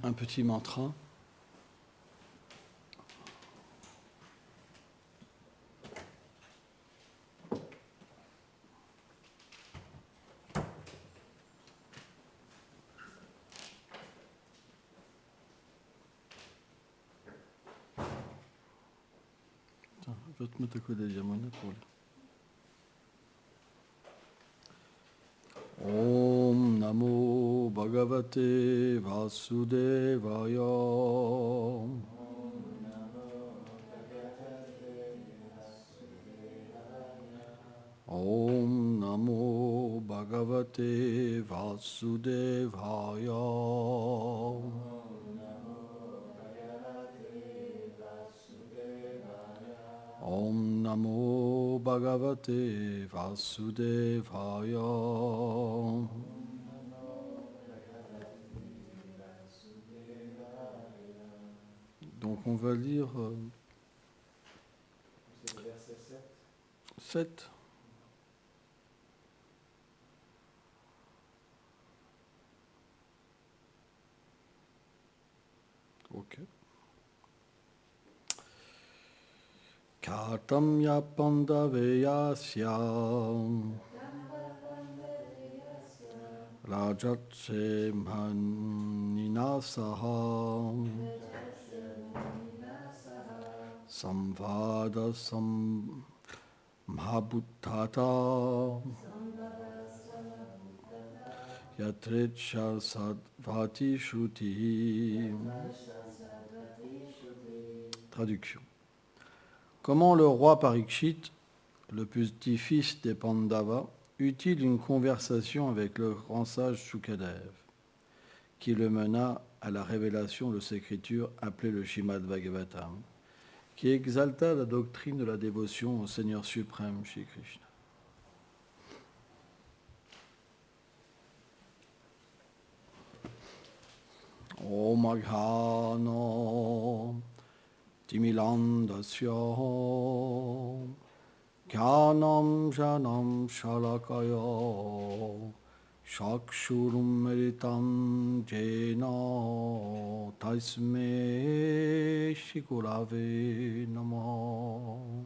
un petit mantra. Je vais te mettre à côté de Yamuna pour lui. Om Namo Bhagavate Vasudevaya. Om Namo Bhagavate Vasudevaya. Om Namo Bhagavate Vasudevaya. Donc on va lire 7. Ok. Katam ya pandaveyasya rajatse maninasaha samvada samhabhuttata yatrecha sadvati shruti. Traduction. Comment le roi Parikshit, le petit-fils des Pandavas, eut-il une conversation avec le grand sage Shukadev, qui le mena à la révélation de cette écriture appelée le Srimad Bhagavatam, qui exalta la doctrine de la dévotion au Seigneur suprême, Shri Krishna. Om Aghana Timilandasya Jnanam Janam Shalakaya Shakshurum Meritam Jena Tasme Shikurave Namah.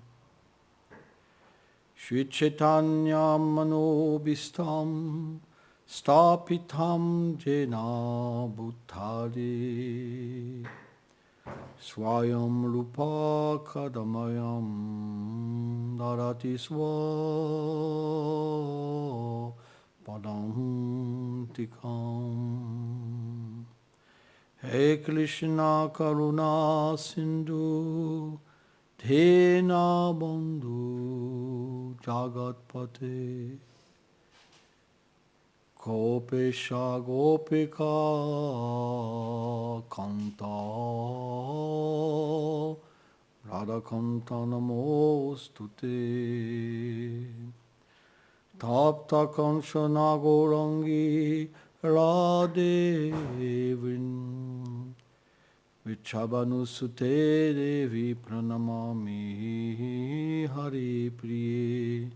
Shri Chaitanya Manobhistam Stapitam Jena Bhuttari Swayam Rupa Kadamayam Darati Swa Padam Tikam. He Krishna Karuna Sindhu Dhena Bandhu Jagatpate Gopesha Gopika Kanta Radha Kanta Namostute Tapta Kanchana Gourangi Radhe Vin Vichabhanusute Devi Pranamami Hari Priye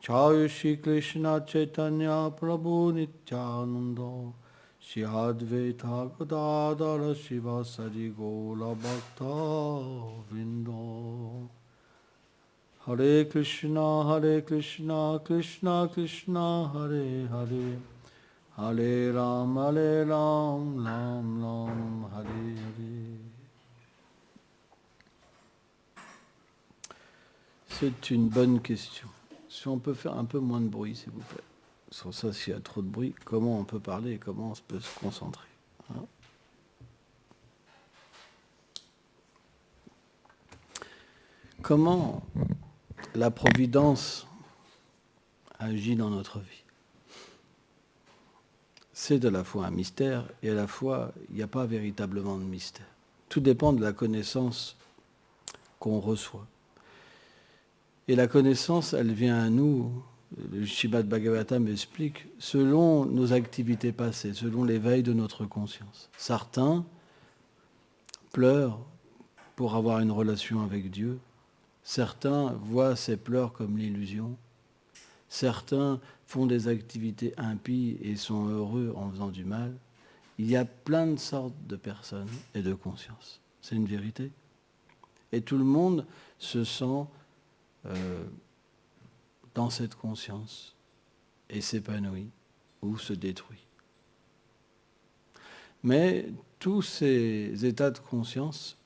Jai Shri Krishna Chaitanya Prabhu Nityananda Shri Advaita Gadadara Shivasari Gaura Bhakta Vrinda. Hare Krishna Krishna Krishna Hare Hare Hare Ram Ram Ram Hare Hare. C'est une bonne question. Si on peut faire un peu moins de bruit, s'il vous plaît. Sans ça, s'il y a trop de bruit, comment on peut parler et comment on peut se concentrer, hein? Comment la providence agit dans notre vie? C'est à la fois un mystère et à la fois, il n'y a pas véritablement de mystère. Tout dépend de la connaissance qu'on reçoit. Et la connaissance, elle vient à nous, le Srimad Bhagavatam explique, selon nos activités passées, selon l'éveil de notre conscience. Certains pleurent pour avoir une relation avec Dieu. Certains voient ces pleurs comme l'illusion. Certains font des activités impies et sont heureux en faisant du mal. il y a plein de sortes de personnes et de consciences. C'est une vérité. Et tout le monde se sent dans cette conscience et s'épanouit ou se détruit. Mais tous ces états de conscience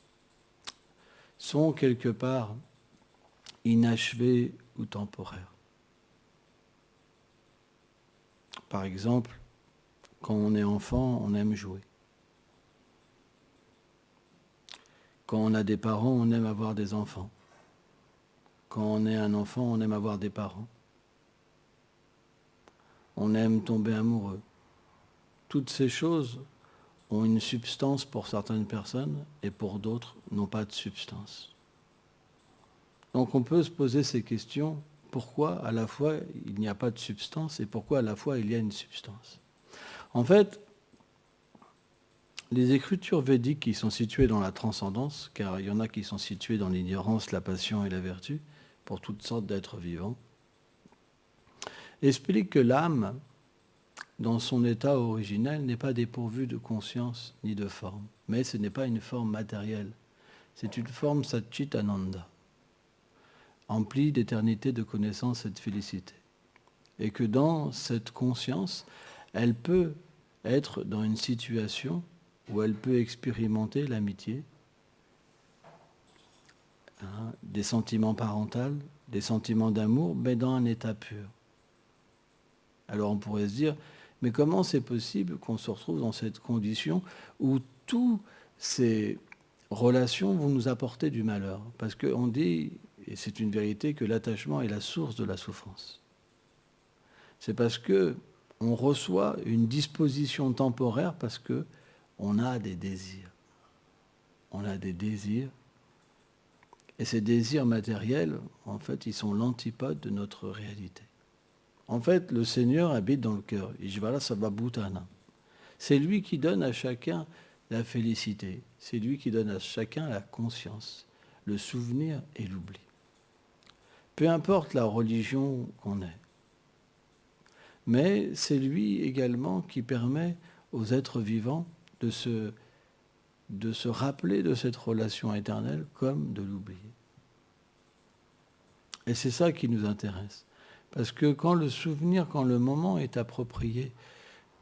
sont quelque part inachevés ou temporaires. Par exemple, quand on est enfant, on aime jouer. Quand on a des parents, on aime avoir des enfants. Quand on est un enfant, on aime avoir des parents. On aime tomber amoureux. Toutes ces choses ont une substance pour certaines personnes et pour d'autres n'ont pas de substance. Donc on peut se poser ces questions, pourquoi à la fois il n'y a pas de substance et pourquoi à la fois il y a une substance. En fait, les écritures védiques qui sont situées dans la transcendance, car il y en a qui sont situées dans l'ignorance, la passion et la vertu, pour toutes sortes d'êtres vivants, expliquent que l'âme, dans son état originel, n'est pas dépourvue de conscience ni de forme. Mais ce n'est pas une forme matérielle. C'est une forme Satchit Ananda, emplie d'éternité, de connaissance et de félicité. Et que dans cette conscience, elle peut être dans une situation où elle peut expérimenter l'amitié, des sentiments parentaux, des sentiments d'amour, mais dans un état pur. Alors on pourrait se dire, mais comment c'est possible qu'on se retrouve dans cette condition où toutes ces relations vont nous apporter du malheur? Parce qu'on dit, et c'est une vérité, que l'attachement est la source de la souffrance. C'est parce qu'on reçoit une disposition temporaire parce qu'on a des désirs. On a des désirs. Et ces désirs matériels, en fait, ils sont l'antipode de notre réalité. En fait, le Seigneur habite dans le cœur. Ishvara Sarvabhutana. C'est lui qui donne à chacun la félicité. C'est lui qui donne à chacun la conscience, le souvenir et l'oubli. Peu importe la religion qu'on ait. Mais c'est lui également qui permet aux êtres vivants de se rappeler de cette relation éternelle comme de l'oublier. Et c'est ça qui nous intéresse. Parce que quand le souvenir, quand le moment est approprié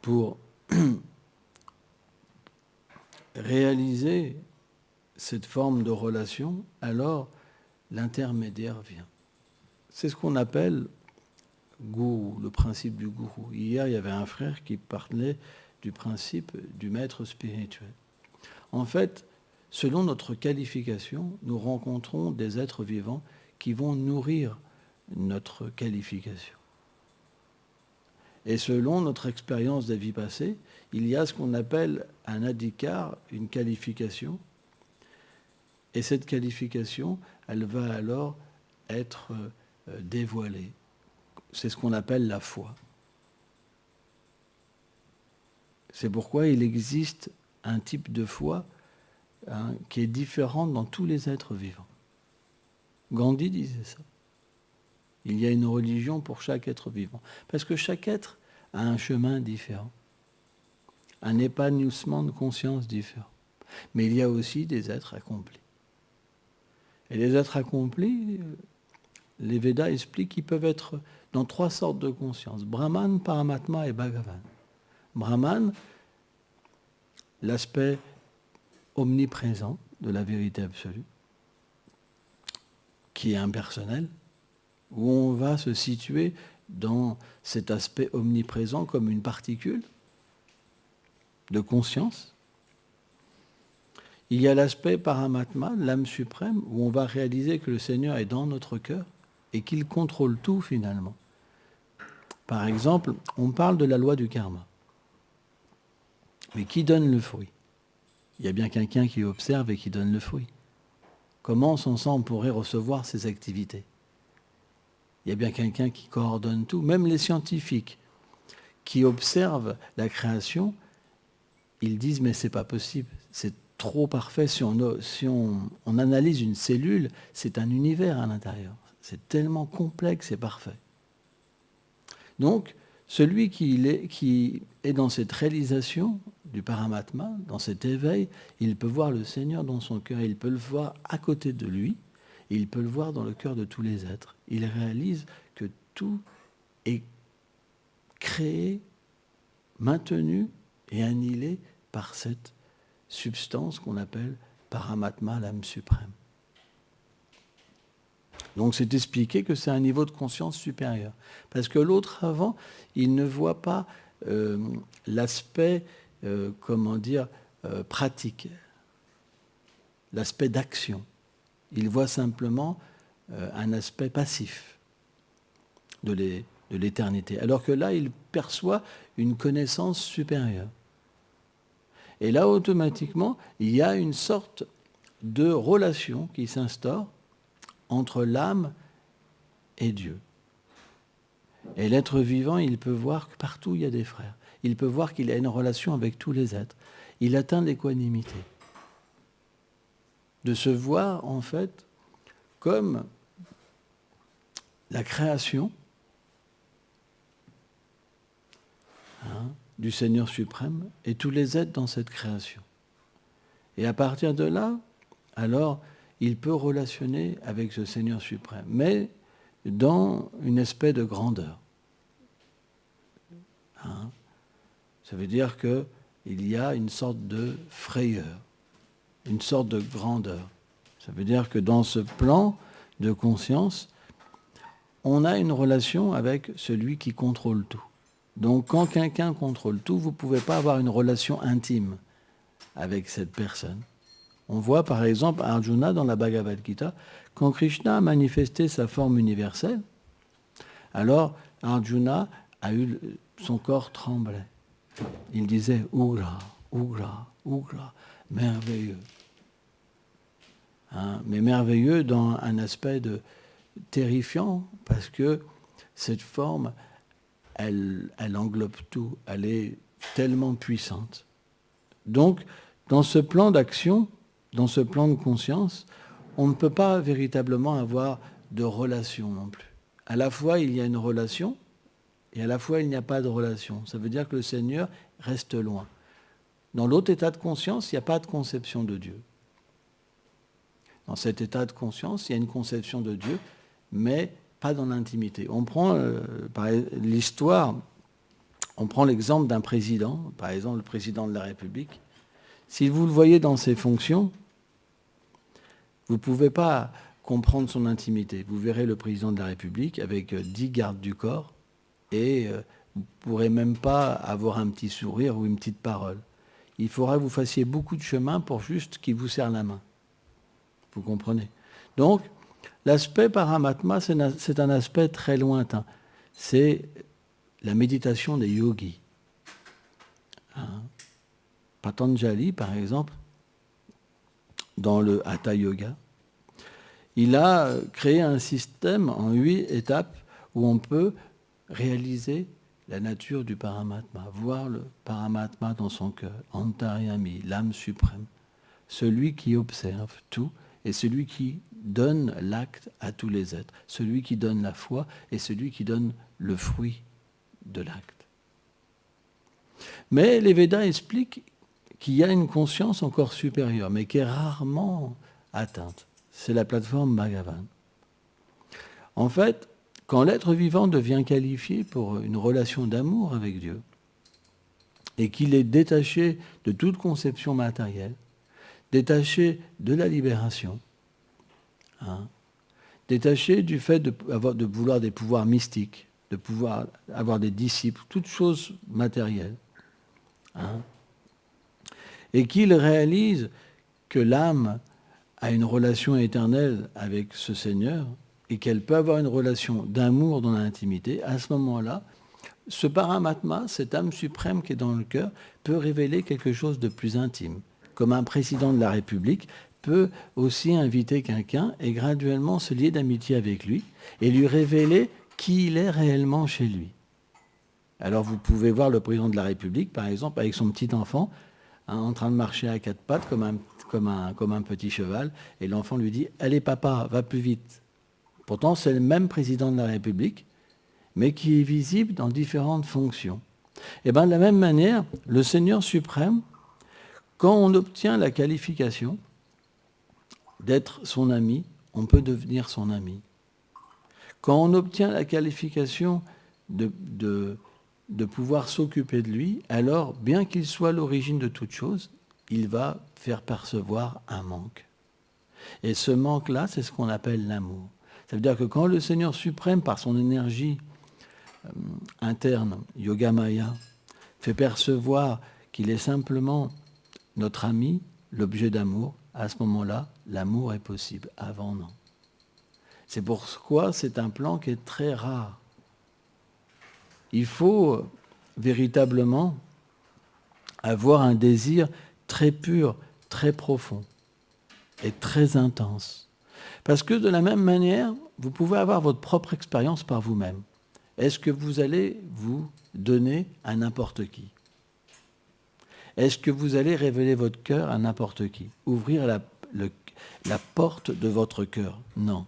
pour réaliser cette forme de relation, alors l'intermédiaire vient. C'est ce qu'on appelle gourou, le principe du gourou. Hier, il y avait un frère qui parlait du principe du maître spirituel. En fait, selon notre qualification, nous rencontrons des êtres vivants qui vont nourrir notre qualification. Et selon notre expérience des vies passées, il y a ce qu'on appelle un adhikar, une qualification. Et cette qualification, elle va alors être dévoilée. C'est ce qu'on appelle la foi. C'est pourquoi il existe un type de foi qui est différent dans tous les êtres vivants. Gandhi disait ça. Il y a une religion pour chaque être vivant. Parce que chaque être a un chemin différent, un épanouissement de conscience différent. Mais il y a aussi des êtres accomplis. Et les êtres accomplis, les Védas expliquent qu'ils peuvent être dans 3 sortes de conscience. Brahman, Paramatma et Bhagavan. Brahman, l'aspect omniprésent de la vérité absolue, qui est impersonnel, où on va se situer dans cet aspect omniprésent comme une particule de conscience. Il y a l'aspect Paramatma, l'âme suprême, où on va réaliser que le Seigneur est dans notre cœur et qu'il contrôle tout finalement. Par exemple, on parle de la loi du karma. Mais qui donne le fruit? Il y a bien quelqu'un qui observe et qui donne le fruit. Comment sans ça on pourrait recevoir ces activités? Il y a bien quelqu'un qui coordonne tout. Même les scientifiques qui observent la création, ils disent mais c'est pas possible, c'est trop parfait. Si on analyse une cellule, c'est un univers à l'intérieur. C'est tellement complexe et parfait. Donc, celui qui est dans cette réalisation du Paramatma, dans cet éveil, il peut voir le Seigneur dans son cœur, il peut le voir à côté de lui, et il peut le voir dans le cœur de tous les êtres. Il réalise que tout est créé, maintenu et annihilé par cette substance qu'on appelle Paramatma, l'âme suprême. Donc c'est expliqué que c'est un niveau de conscience supérieur. Parce que l'autre avant, il ne voit pas l'aspect, pratique, l'aspect d'action. Il voit simplement un aspect passif de l'éternité. Alors que là, il perçoit une connaissance supérieure. Et là, automatiquement, il y a une sorte de relation qui s'instaure entre l'âme et Dieu. Et l'être vivant, il peut voir que partout il y a des frères. Il peut voir qu'il a une relation avec tous les êtres. Il atteint l'équanimité. De se voir, en fait, comme la création du Seigneur suprême et tous les êtres dans cette création. Et à partir de là, alors, il peut relationner avec ce Seigneur suprême, mais dans une espèce de grandeur. Ça veut dire qu'il y a une sorte de frayeur, une sorte de grandeur. Ça veut dire que dans ce plan de conscience, on a une relation avec celui qui contrôle tout. Donc quand quelqu'un contrôle tout, vous ne pouvez pas avoir une relation intime avec cette personne. On voit par exemple Arjuna dans la Bhagavad Gita, quand Krishna a manifesté sa forme universelle, alors Arjuna son corps tremblait. Il disait « Ugra, Ugra, Ugra », merveilleux. Mais merveilleux dans un aspect de terrifiant, parce que cette forme, elle englobe tout, elle est tellement puissante. Donc, dans ce plan d'action, dans ce plan de conscience, on ne peut pas véritablement avoir de relation non plus. À la fois, il y a une relation, et à la fois, il n'y a pas de relation. Ça veut dire que le Seigneur reste loin. Dans l'autre état de conscience, il n'y a pas de conception de Dieu. Dans cet état de conscience, il y a une conception de Dieu, mais pas dans l'intimité. On prend l'histoire, on prend l'exemple d'un président, par exemple le président de la République. Si vous le voyez dans ses fonctions, vous ne pouvez pas comprendre son intimité. Vous verrez le président de la République avec 10 gardes du corps et vous ne pourrez même pas avoir un petit sourire ou une petite parole. Il faudra que vous fassiez beaucoup de chemin pour juste qu'il vous serre la main. Vous comprenez? Donc, l'aspect Paramatma, c'est un aspect très lointain. C'est la méditation des yogis. Patanjali, par exemple, dans le Hatha Yoga, il a créé un système en 8 étapes où on peut réaliser la nature du Paramatma, voir le Paramatma dans son cœur, Antaryami, l'âme suprême, celui qui observe tout et celui qui donne l'acte à tous les êtres, celui qui donne la foi et celui qui donne le fruit de l'acte. Mais les Védas expliquent qu'il y a une conscience encore supérieure, mais qui est rarement atteinte. C'est la plateforme Bhagavan. En fait, quand l'être vivant devient qualifié pour une relation d'amour avec Dieu, et qu'il est détaché de toute conception matérielle, détaché de la libération, détaché du fait de vouloir des pouvoirs mystiques, de pouvoir avoir des disciples, toutes choses matérielles, et qu'il réalise que l'âme a une relation éternelle avec ce Seigneur et qu'elle peut avoir une relation d'amour dans l'intimité, à ce moment-là, ce Paramatma, cette âme suprême qui est dans le cœur, peut révéler quelque chose de plus intime. Comme un président de la République peut aussi inviter quelqu'un et graduellement se lier d'amitié avec lui et lui révéler qui il est réellement chez lui. Alors vous pouvez voir le président de la République, par exemple, avec son petit enfant, en train de marcher à 4 pattes comme un petit cheval, et l'enfant lui dit « Allez papa, va plus vite ». Pourtant, c'est le même président de la République, mais qui est visible dans différentes fonctions. Et bien de la même manière, le Seigneur suprême, quand on obtient la qualification d'être son ami, on peut devenir son ami. Quand on obtient la qualification de pouvoir s'occuper de lui, alors, bien qu'il soit l'origine de toute chose, il va faire percevoir un manque. Et ce manque-là, c'est ce qu'on appelle l'amour. Ça veut dire que quand le Seigneur suprême, par son énergie interne, Yogamaya, fait percevoir qu'il est simplement notre ami, l'objet d'amour, à ce moment-là, l'amour est possible. Avant, non. C'est pourquoi c'est un plan qui est très rare. Il faut véritablement avoir un désir très pur, très profond et très intense. Parce que de la même manière, vous pouvez avoir votre propre expérience par vous-même. Est-ce que vous allez vous donner à n'importe qui ? Est-ce que vous allez révéler votre cœur à n'importe qui ? Ouvrir la porte de votre cœur ? Non.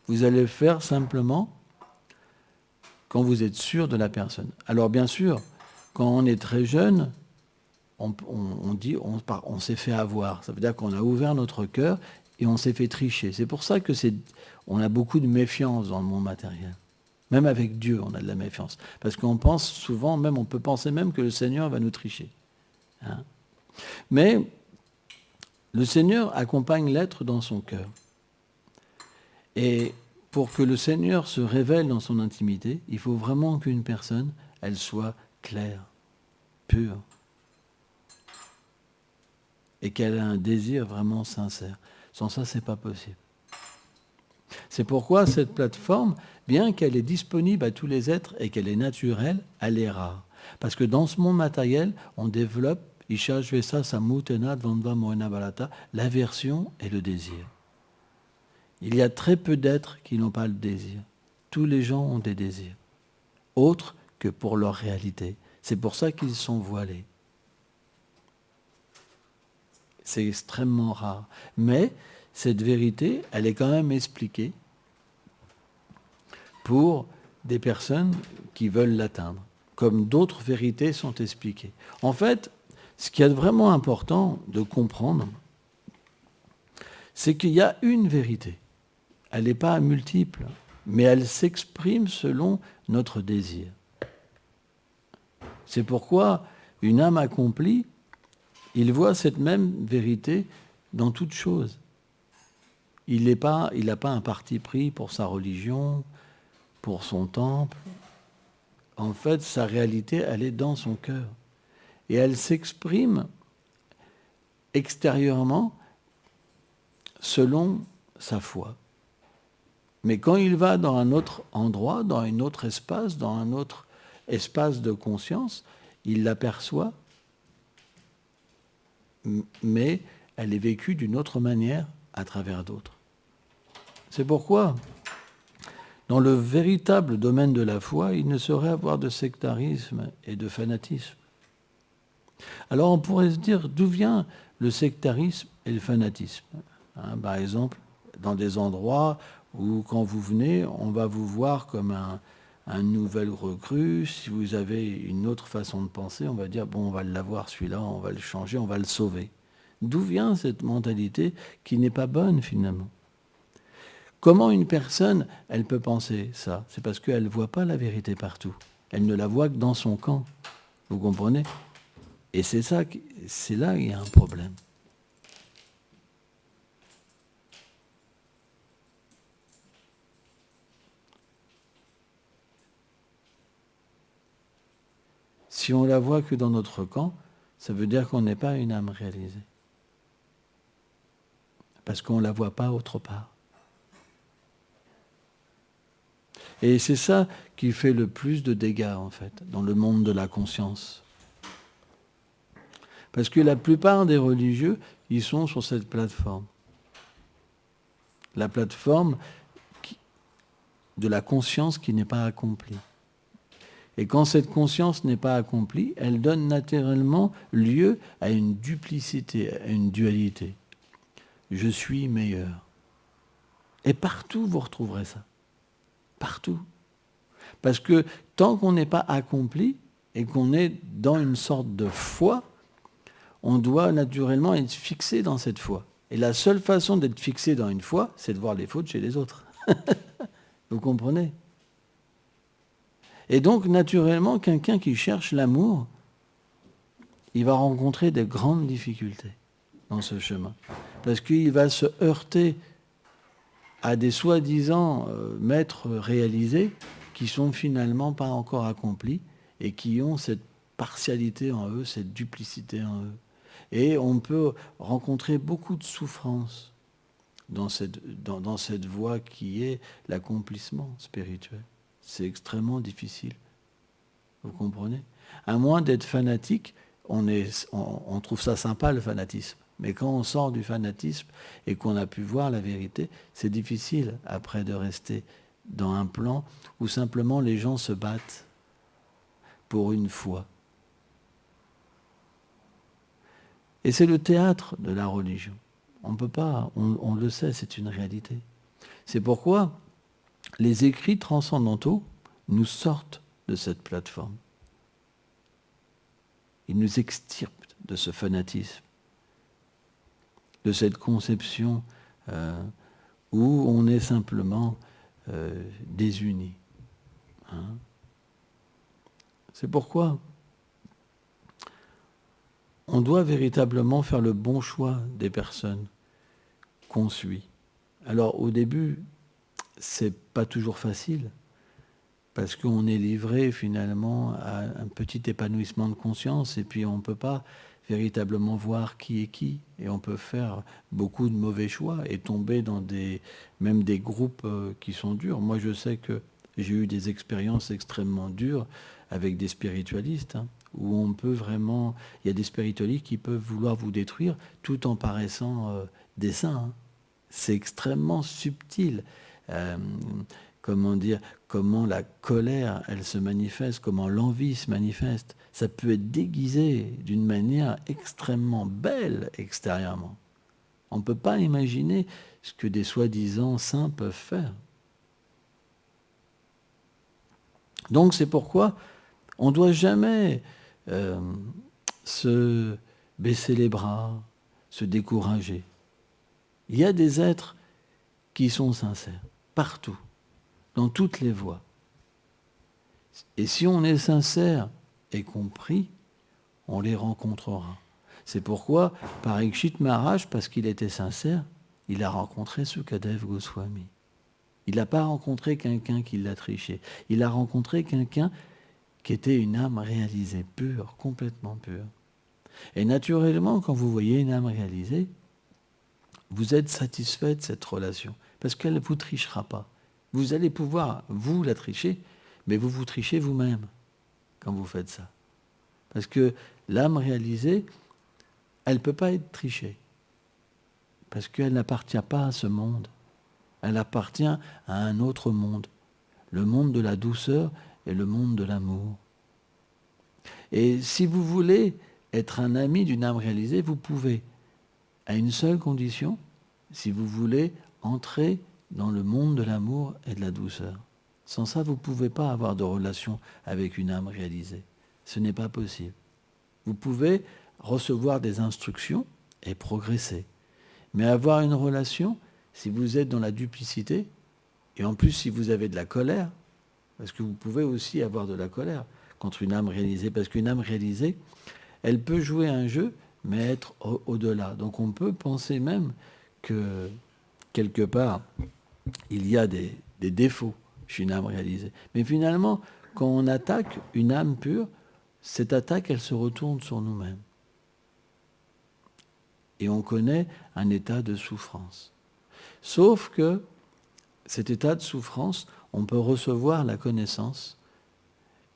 Vous allez le faire simplement quand vous êtes sûr de la personne. Alors bien sûr, quand on est très jeune, on s'est fait avoir. Ça veut dire qu'on a ouvert notre cœur et on s'est fait tricher. C'est pour ça que on a beaucoup de méfiance dans le monde matériel. Même avec Dieu, on a de la méfiance. Parce qu'on pense souvent, on peut penser même que le Seigneur va nous tricher. Hein ? Mais le Seigneur accompagne l'être dans son cœur. Et pour que le Seigneur se révèle dans son intimité, il faut vraiment qu'une personne, elle soit claire, pure, et qu'elle ait un désir vraiment sincère. Sans ça, ce n'est pas possible. C'est pourquoi cette plateforme, bien qu'elle est disponible à tous les êtres et qu'elle est naturelle, elle est rare. Parce que dans ce monde matériel, on développe l'aversion et le désir. Il y a très peu d'êtres qui n'ont pas le désir. Tous les gens ont des désirs, autres que pour leur réalité. C'est pour ça qu'ils sont voilés. C'est extrêmement rare. Mais cette vérité, elle est quand même expliquée pour des personnes qui veulent l'atteindre, comme d'autres vérités sont expliquées. En fait, ce qui est vraiment important de comprendre, c'est qu'il y a une vérité. Elle n'est pas multiple, mais elle s'exprime selon notre désir. C'est pourquoi une âme accomplie, il voit cette même vérité dans toute chose. Il n'a pas un parti pris pour sa religion, pour son temple. En fait, sa réalité, elle est dans son cœur. Et elle s'exprime extérieurement selon sa foi. Mais quand il va dans un autre endroit, dans un autre espace, dans un autre espace de conscience, il l'aperçoit, mais elle est vécue d'une autre manière à travers d'autres. C'est pourquoi, dans le véritable domaine de la foi, il ne saurait avoir de sectarisme et de fanatisme. Alors on pourrait se dire, d'où vient le sectarisme et le fanatisme ? Par exemple, dans des endroits où quand vous venez, on va vous voir comme un nouvel recrue. Si vous avez une autre façon de penser, on va dire, bon, on va l'avoir celui-là, on va le changer, on va le sauver. D'où vient cette mentalité qui n'est pas bonne finalement ? Comment une personne, elle peut penser ça ? C'est parce qu'elle ne voit pas la vérité partout. Elle ne la voit que dans son camp. Vous comprenez ? Et c'est là qu'il y a un problème. Si on la voit que dans notre camp, ça veut dire qu'on n'est pas une âme réalisée. Parce qu'on ne la voit pas autre part. Et c'est ça qui fait le plus de dégâts, en fait, dans le monde de la conscience. Parce que la plupart des religieux, ils sont sur cette plateforme. La plateforme de la conscience qui n'est pas accomplie. Et quand cette conscience n'est pas accomplie, elle donne naturellement lieu à une duplicité, à une dualité. Je suis meilleur. Et partout, vous retrouverez ça. Partout. Parce que tant qu'on n'est pas accompli et qu'on est dans une sorte de foi, on doit naturellement être fixé dans cette foi. Et la seule façon d'être fixé dans une foi, c'est de voir les fautes chez les autres. Vous comprenez? Et donc, naturellement, quelqu'un qui cherche l'amour, il va rencontrer de grandes difficultés dans ce chemin. Parce qu'il va se heurter à des soi-disant maîtres réalisés qui sont finalement pas encore accomplis et qui ont cette partialité en eux, cette duplicité en eux. Et on peut rencontrer beaucoup de souffrance dans cette voie qui est l'accomplissement spirituel. C'est extrêmement difficile. Vous comprenez? À moins d'être fanatique, on trouve ça sympa le fanatisme. Mais quand on sort du fanatisme et qu'on a pu voir la vérité, c'est difficile après de rester dans un plan où simplement les gens se battent pour une foi. Et c'est le théâtre de la religion. On ne peut pas, on le sait, c'est une réalité. C'est pourquoi les écrits transcendantaux nous sortent de cette plateforme. Ils nous extirpent de ce fanatisme, de cette conception où on est simplement désunis. Hein. C'est pourquoi on doit véritablement faire le bon choix des personnes qu'on suit. Alors au début, c'est pas toujours facile, parce qu'on est livré finalement à un petit épanouissement de conscience, et puis on ne peut pas véritablement voir qui est qui, et on peut faire beaucoup de mauvais choix et tomber dans même des groupes qui sont durs. Moi je sais que j'ai eu des expériences extrêmement dures avec des spiritualistes, où on peut vraiment... Il y a des spiritualistes qui peuvent vouloir vous détruire tout en paraissant des saints. C'est extrêmement subtil. Comment dire, comment la colère, elle se manifeste, comment l'envie se manifeste. Ça peut être déguisé d'une manière extrêmement belle extérieurement. On ne peut pas imaginer ce que des soi-disant saints peuvent faire. Donc c'est pourquoi on ne doit jamais se baisser les bras, se décourager. Il y a des êtres qui sont sincères, partout, dans toutes les voies. Et si on est sincère et compris, on les rencontrera. C'est pourquoi, Parikshit Maharaj, parce qu'il était sincère, il a rencontré Sukadev Goswami. Il n'a pas rencontré quelqu'un qui l'a triché. Il a rencontré quelqu'un qui était une âme réalisée, pure, complètement pure. Et naturellement, quand vous voyez une âme réalisée, vous êtes satisfait de cette relation, parce qu'elle ne vous trichera pas. Vous allez pouvoir, vous, la tricher, mais vous trichez vous-même quand vous faites ça. Parce que l'âme réalisée, elle ne peut pas être trichée, parce qu'elle n'appartient pas à ce monde. Elle appartient à un autre monde, le monde de la douceur et le monde de l'amour. Et si vous voulez être un ami d'une âme réalisée, vous pouvez, à une seule condition, si vous voulez entrer dans le monde de l'amour et de la douceur. Sans ça, vous ne pouvez pas avoir de relation avec une âme réalisée. Ce n'est pas possible. Vous pouvez recevoir des instructions et progresser. Mais avoir une relation, si vous êtes dans la duplicité, et en plus si vous avez de la colère, parce que vous pouvez aussi avoir de la colère contre une âme réalisée, parce qu'une âme réalisée, elle peut jouer un jeu, mais être au-delà. Donc on peut penser même que, quelque part, il y a des défauts chez une âme réalisée. Mais finalement, quand on attaque une âme pure, cette attaque, elle se retourne sur nous-mêmes. Et on connaît un état de souffrance. Sauf que cet état de souffrance, on peut recevoir la connaissance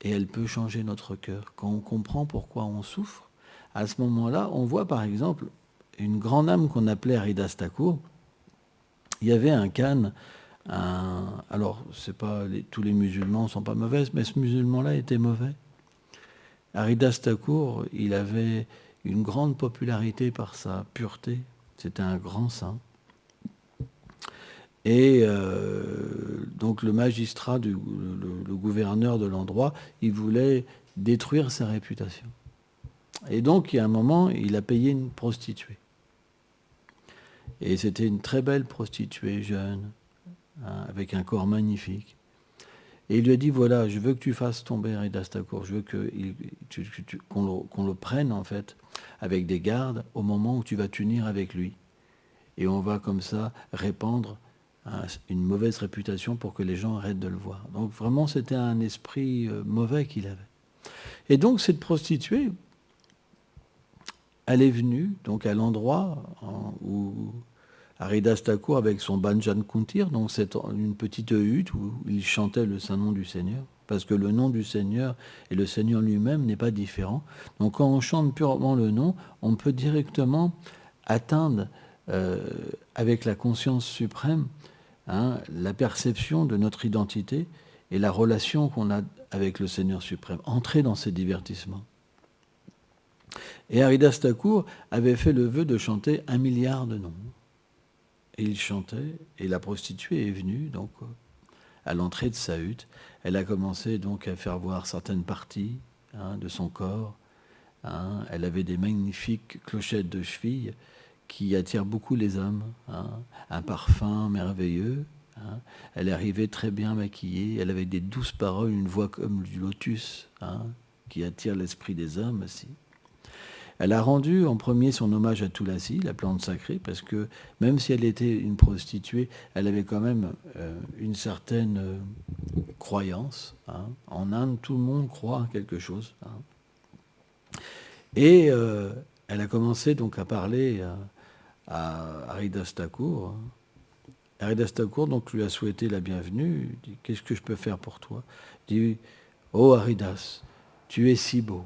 et elle peut changer notre cœur. Quand on comprend pourquoi on souffre, à ce moment-là, on voit par exemple une grande âme qu'on appelait Haridas Thakur. Il y avait un Khan, alors c'est pas tous les musulmans ne sont pas mauvais, mais ce musulman-là était mauvais. Haridas Thakur, il avait une grande popularité par sa pureté. C'était un grand saint. Et donc le magistrat, le gouverneur de l'endroit, il voulait détruire sa réputation. Et donc, il y a un moment, il a payé une prostituée. Et c'était une très belle prostituée jeune, hein, avec un corps magnifique. Et il lui a dit, voilà, je veux que tu fasses tomber Aridas Thakur, je veux qu'on le prenne, en fait, avec des gardes, au moment où tu vas t'unir avec lui. Et on va comme ça répandre une mauvaise réputation pour que les gens arrêtent de le voir. Donc vraiment, c'était un esprit mauvais qu'il avait. Et donc, cette prostituée, elle est venue donc à l'endroit où Aridas Thakur, avec son Banjan Kuntir, donc c'est une petite hutte où il chantait le saint nom du Seigneur, parce que le nom du Seigneur et le Seigneur lui-même n'est pas différent. Donc quand on chante purement le nom, on peut directement atteindre, avec la conscience suprême, la perception de notre identité et la relation qu'on a avec le Seigneur suprême, entrer dans ces divertissements. Et Aridas Thakur avait fait le vœu de chanter 1 milliard de noms. Et il chantait, et la prostituée est venue, donc, à l'entrée de sa hutte. Elle a commencé donc à faire voir certaines parties de son corps. Elle avait des magnifiques clochettes de cheville qui attirent beaucoup les hommes. Un parfum merveilleux. Elle arrivait très bien maquillée. Elle avait des douces paroles, une voix comme du lotus, qui attire l'esprit des hommes aussi. Elle a rendu en premier son hommage à Tulasi, la plante sacrée, parce que même si elle était une prostituée, elle avait quand même une certaine croyance. En Inde, tout le monde croit à quelque chose. Et elle a commencé donc à parler à Aridas Thakur. Aridas Thakur donc lui a souhaité la bienvenue. Il dit, qu'est-ce que je peux faire pour toi? Il dit, oh Aridas, tu es si beau.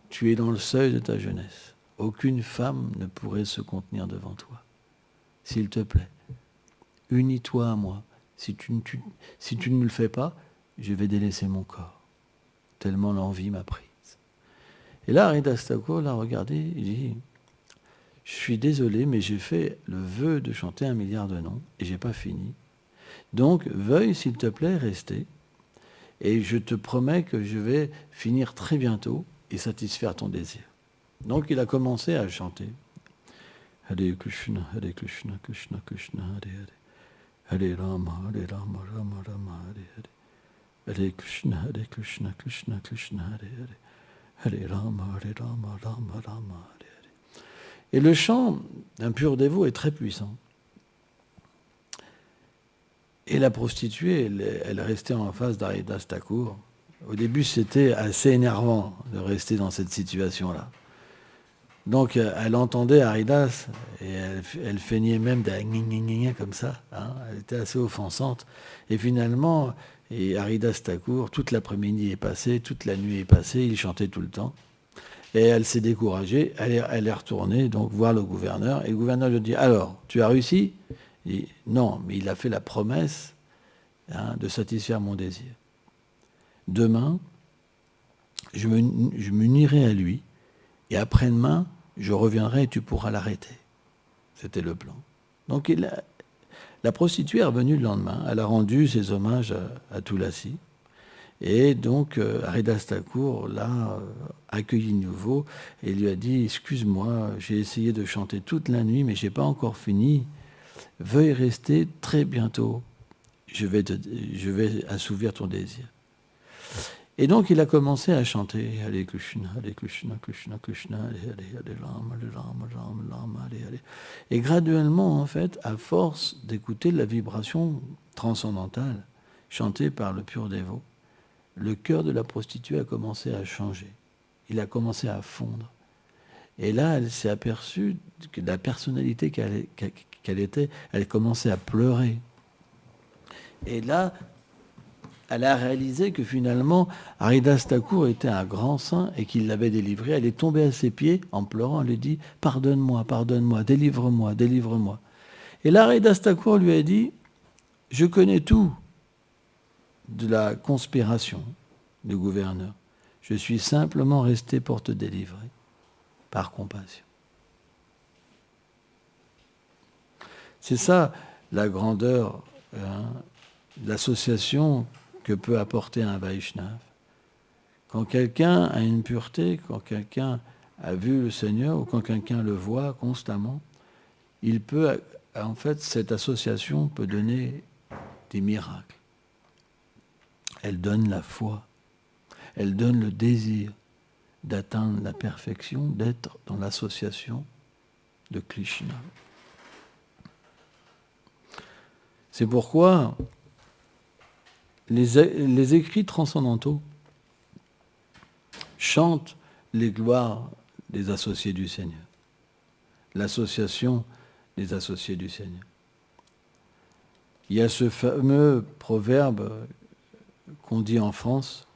Tu es dans le seuil de ta jeunesse. Aucune femme ne pourrait se contenir devant toi. S'il te plaît, unis-toi à moi. Si tu ne le fais pas, je vais délaisser mon corps. Tellement l'envie m'a prise. Et là, Aridas Thakur l'a regardé, il dit, je suis désolé, mais j'ai fait le vœu de chanter 1 milliard de noms et j'ai pas fini. Donc, veuille, s'il te plaît, rester. Et je te promets que je vais finir très bientôt et satisfaire ton désir. Donc il a commencé à chanter. Hare Krishna, Krishna Krishna, Hare Hare. Hare Rama, Rama Rama, Hare Hare. Hare Krishna, Krishna Krishna, Hare Hare. Hare Rama, Rama Rama, Hare Hare. Et le chant d'un pur dévot est très puissant. Et la prostituée, elle restait en face d'Aridas Thakur. Au début, c'était assez énervant de rester dans cette situation-là. Donc, elle entendait Aridas et elle feignait même des gna comme ça. Elle était assez offensante. Et finalement, Aridas Thakur, toute l'après-midi est passée, toute la nuit est passée, il chantait tout le temps. Et elle s'est découragée, elle est retournée donc voir le gouverneur. Et le gouverneur lui dit, alors, tu as réussi? Il dit, non, mais il a fait la promesse de satisfaire mon désir. Demain, je m'unirai à lui, et après-demain, je reviendrai et tu pourras l'arrêter. C'était le plan. Donc la prostituée est revenue le lendemain. Elle a rendu ses hommages à Tulasi. Et donc Aridas Thakur l'a accueilli de nouveau et lui a dit, excuse-moi, j'ai essayé de chanter toute la nuit, mais je n'ai pas encore fini. Veuille rester très bientôt. Je vais assouvir ton désir. Et donc il a commencé à chanter Hare Krishna, Krishna Krishna, Hare Rama, Rama, Hare Hare. Et graduellement, en fait, à force d'écouter la vibration transcendantale chantée par le pur dévot, le cœur de la prostituée a commencé à changer. Il a commencé à fondre. Et là, elle s'est aperçue que la personnalité qu'elle était, elle commençait à pleurer. Et là, elle a réalisé que finalement, Aridas Thakur était un grand saint et qu'il l'avait délivré. Elle est tombée à ses pieds en pleurant. Elle lui dit, pardonne-moi, pardonne-moi, délivre-moi, délivre-moi. Et là, Aridas Thakur lui a dit, je connais tout de la conspiration du gouverneur. Je suis simplement resté pour te délivrer, par compassion. C'est ça la grandeur l'association que peut apporter un Vaishnav. Quand quelqu'un a une pureté, quand quelqu'un a vu le Seigneur, ou quand quelqu'un le voit constamment, il peut, en fait, cette association peut donner des miracles. Elle donne la foi, elle donne le désir d'atteindre la perfection, d'être dans l'association de Krishna. C'est pourquoi les écrits transcendantaux chantent les gloires des associés du Seigneur, l'association des associés du Seigneur. Il y a ce fameux proverbe qu'on dit en France,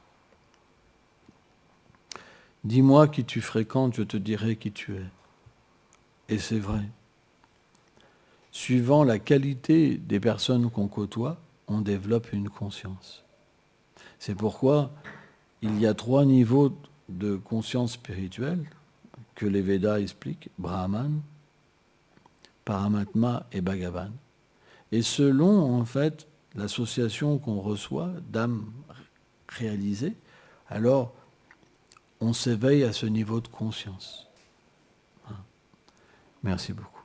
« Dis-moi qui tu fréquentes, je te dirai qui tu es. » Et c'est vrai. Suivant la qualité des personnes qu'on côtoie, on développe une conscience. C'est pourquoi il y a 3 niveaux de conscience spirituelle que les Védas expliquent, Brahman, Paramatma et Bhagavan. Et selon, en fait, l'association qu'on reçoit d'âmes réalisées, alors on s'éveille à ce niveau de conscience. Merci beaucoup.